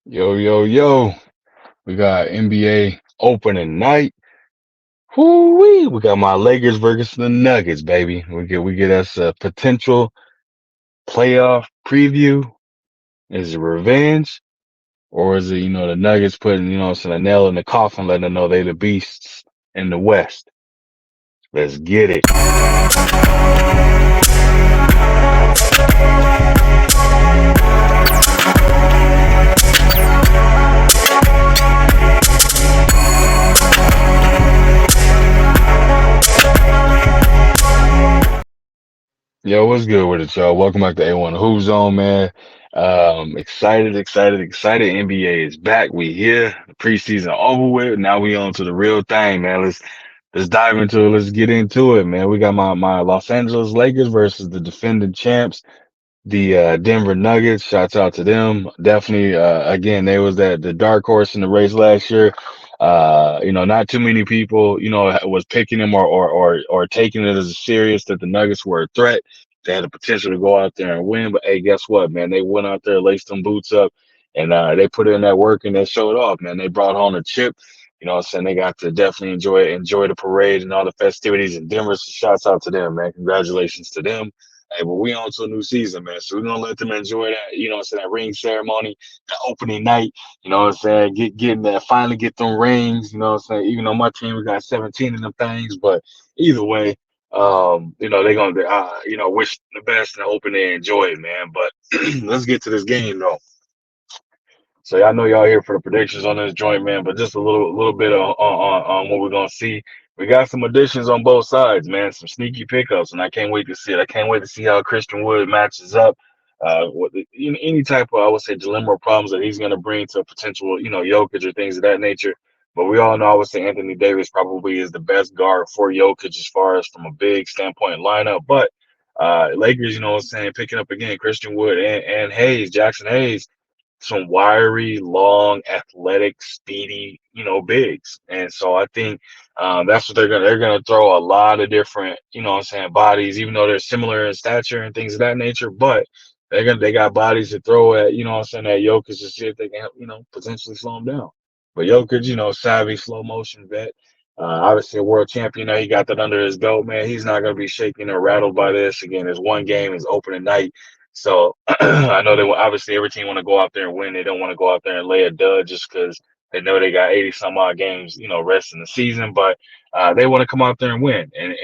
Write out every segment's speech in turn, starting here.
Yo, yo, yo. We got NBA opening night. Whoo-wee. We got my Lakers versus the Nuggets, baby. We get us a potential playoff preview. Is it revenge? Or is it, the Nuggets putting, a nail in the coffin, letting them know they the beasts in the West? Let's get it. Yo, what's good with it, y'all? Welcome back to A1 Hoop Zone, man. Excited. NBA is back. We here. The preseason over with. Now we on to the real thing, man. Let's dive into it. Let's get into it, man. We got my Los Angeles Lakers versus the defending champs, the Denver Nuggets. Shouts out to them. Definitely, again, they was the dark horse in the race last year. Not too many people, was picking them or taking it as serious that the Nuggets were a threat. They had the potential to go out there and win, but hey, guess what, man? They went out there, laced them boots up, and they put in that work and they showed off, man. They brought home a chip. You know what I'm saying? They got to definitely enjoy the parade and all the festivities in Denver. So shouts out to them, man. Congratulations to them. Hey, but we on to a new season, man. So we're gonna let them enjoy that, that ring ceremony, the opening night, getting that finally get them rings, even though my team we got 17 of them things, but either way, they're gonna wish the best and hope they enjoy it, man. But let's get to this game though. So y'all know y'all here for the predictions on this joint, man. But just a little bit on what we're gonna see. We got some additions on both sides, man. Some sneaky pickups, and I can't wait to see it. I can't wait to see how Christian Wood matches up. Any type of, I would say, dilemma or problems that he's gonna bring to a potential, Jokic or things of that nature. But we all know, I would say, Anthony Davis probably is the best guard for Jokic as far as from a big standpoint lineup. But Lakers, what I'm saying, picking up again Christian Wood and Hayes, Jackson Hayes, some wiry, long, athletic, speedy, bigs. And so I think that's what they're gonna throw a lot of different, bodies, even though they're similar in stature and things of that nature, but they got bodies to throw at, at Jokic to see if they can, potentially slow him down. But Jokic, savvy, slow motion vet. Obviously a world champion. He got that under his belt, man. He's not going to be shaken or rattled by this. Again, it's one game, it's opening night. So I know they obviously every team want to go out there and win. They don't want to go out there and lay a dud just because they know they got 80 some odd games, rest in the season. But they want to come out there and win. And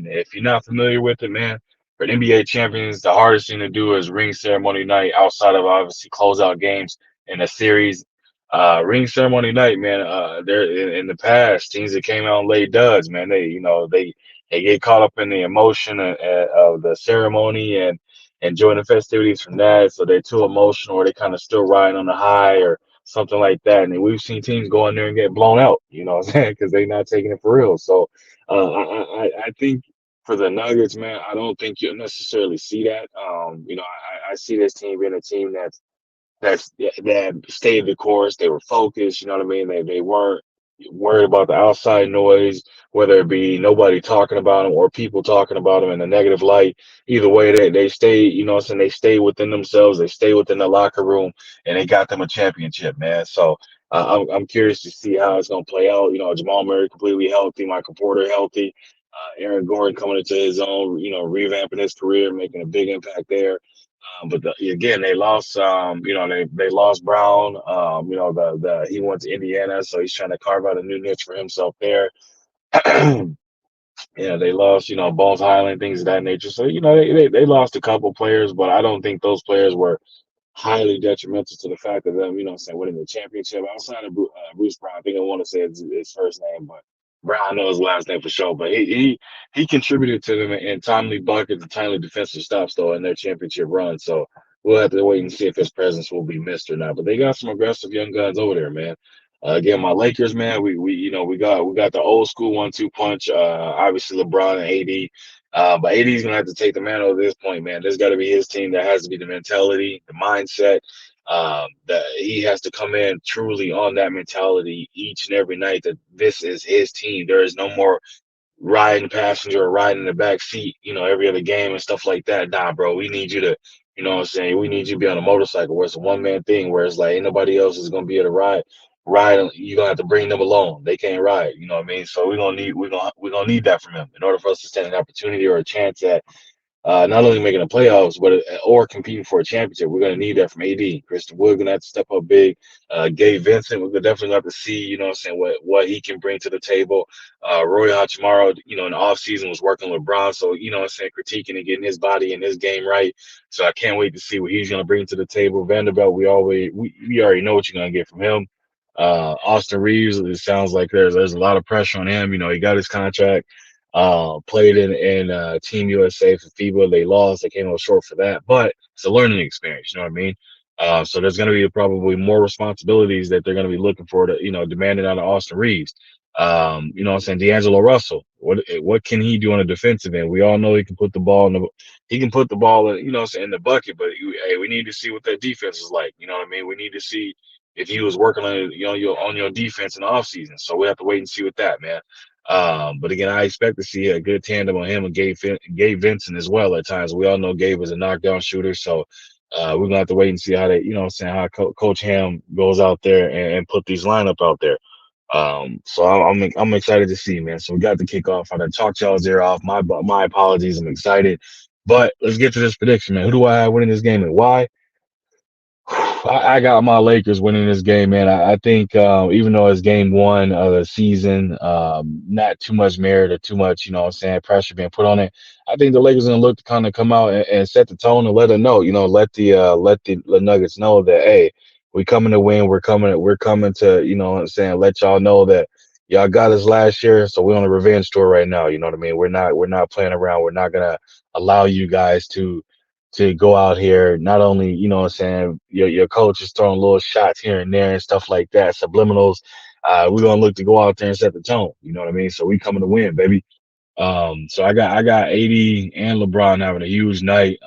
if you're not familiar with it, man, for the NBA champions, the hardest thing to do is ring ceremony night outside of obviously closeout games in a series. Ring ceremony night, man. There in the past, teams that came out and laid duds, man. They get caught up in the emotion of the ceremony and enjoying the festivities from that. So they're too emotional or they kind of still riding on the high or something like that. And we've seen teams go in there and get blown out, what I'm saying? Because they're not taking it for real. So I think for the Nuggets, man, I don't think you'll necessarily see that. I see this team being a team that stayed the course. They were focused. You know what I mean? They weren't worried about the outside noise, whether it be nobody talking about them or people talking about them in a negative light. Either way, they stay. They stay within themselves. They stay within the locker room, and they got them a championship, man. So. I'm curious to see how it's going to play out. Jamal Murray completely healthy, Michael Porter healthy, Aaron Gordon coming into his own, revamping his career, making a big impact there. Again, they lost. They lost Brown. He went to Indiana, so he's trying to carve out a new niche for himself there. They lost. Bones Highland, things of that nature. So they lost a couple players, but I don't think those players were highly detrimental to the fact of them, winning the championship. Outside of Bruce Brown, I think I want to say his first name, but Brown, I know his last name for sure. But he contributed to them in timely buckets and timely defensive stops, though, in their championship run. So we'll have to wait and see if his presence will be missed or not. But they got some aggressive young guns over there, man. Again, my Lakers, man, we got the old school 1-2 punch. Obviously LeBron and AD. But AD's gonna have to take the mantle at this point, man. There's got to be his team. That has to be the mentality, the mindset. That he has to come in truly on that mentality each and every night. That this is his team. There is no more riding passenger or riding in the back seat, every other game and stuff like that. Nah, bro, we need you to You know what I'm saying? We need you to be on a motorcycle where it's a one man thing where it's like ain't nobody else is gonna be able to ride. You're gonna have to bring them along. They can't ride. You know what I mean? So we're gonna need that from him in order for us to stand an opportunity or a chance at not only making the playoffs, but or competing for a championship. We're going to need that from AD. Christian Wood going to have to step up big. Gabe Vincent, we're definitely going to have to see, you know what I'm saying, what he can bring to the table. Roy Hachimaro, you know, in the offseason was working with LeBron. So, you know what I'm saying, critiquing and getting his body and his game right. So I can't wait to see what he's going to bring to the table. Vanderbilt, we already know what you're going to get from him. Austin Reeves, it sounds like there's a lot of pressure on him. You know, he got his contract. Played in Team USA for FIBA. They lost. They came up short for that, but it's a learning experience. You know what I mean? So there's going to be probably more responsibilities that they're going to be looking for to, you know, demanding out of Austin Reeves. You know what I'm saying? D'Angelo Russell. What can he do on a defensive end? We all know he can put the ball in the he can put the ball in, you know what I'm saying, in the bucket, but hey, we need to see what that defense is like. You know what I mean? We need to see if he was working on your defense in the offseason. So we have to wait and see with that, man. But again, I expect to see a good tandem on him and Gabe Vincent as well at times. We all know Gabe is a knockdown shooter, so we're gonna have to wait and see how they, you know what I'm saying, how Coach Ham goes out there and put these lineup out there. So I'm excited to see, man. So we got the kickoff. I done talked y'all's ear off. My apologies. I'm excited, but let's get to this prediction, man. Who do I have winning this game and why? I got my Lakers winning this game, man. I think even though it's game one of the season, not too much merit or too much, you know what I'm saying, pressure being put on it. I think the Lakers are gonna look to kind of come out and set the tone and let them know, you know, let the Nuggets know that hey, we coming to win, we're coming to, you know what I'm saying, let y'all know that y'all got us last year, so we're on a revenge tour right now. You know what I mean? We're not playing around. We're not gonna allow you guys to go out here, not only, you know what I'm saying, your coach is throwing little shots here and there and stuff like that, subliminals. We're gonna look to go out there and set the tone. You know what I mean? So we coming to win, baby. So I got AD and LeBron having a huge night.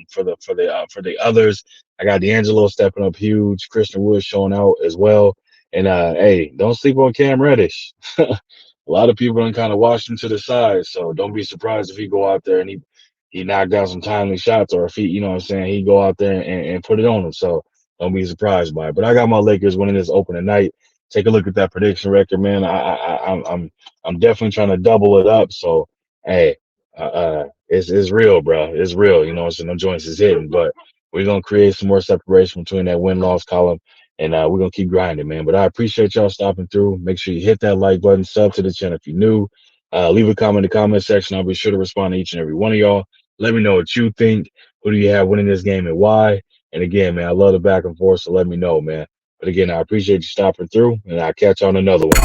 For the others, I got D'Angelo stepping up huge. Christian Wood showing out as well. And hey, don't sleep on Cam Reddish. A lot of people done kind of washed him to the side, so don't be surprised if he go out there and he knocked down some timely shots, or if he, you know what I'm saying, he go out there and put it on him. So don't be surprised by it. But I got my Lakers winning this opening night. Take a look at that prediction record, man. I'm definitely trying to double it up. So hey, it's real, bro. It's real. You know what I'm saying? No joints is hidden, but we're gonna create some more separation between that win loss column, and we're gonna keep grinding, man. But I appreciate y'all stopping through. Make sure you hit that like button, sub to the channel if you're new. Leave a comment in the comment section. I'll be sure to respond to each and every one of y'all. Let me know what you think. Who do you have winning this game and why? And again, man, I love the back and forth, so let me know, man. But again, I appreciate you stopping through, and I'll catch you on another one.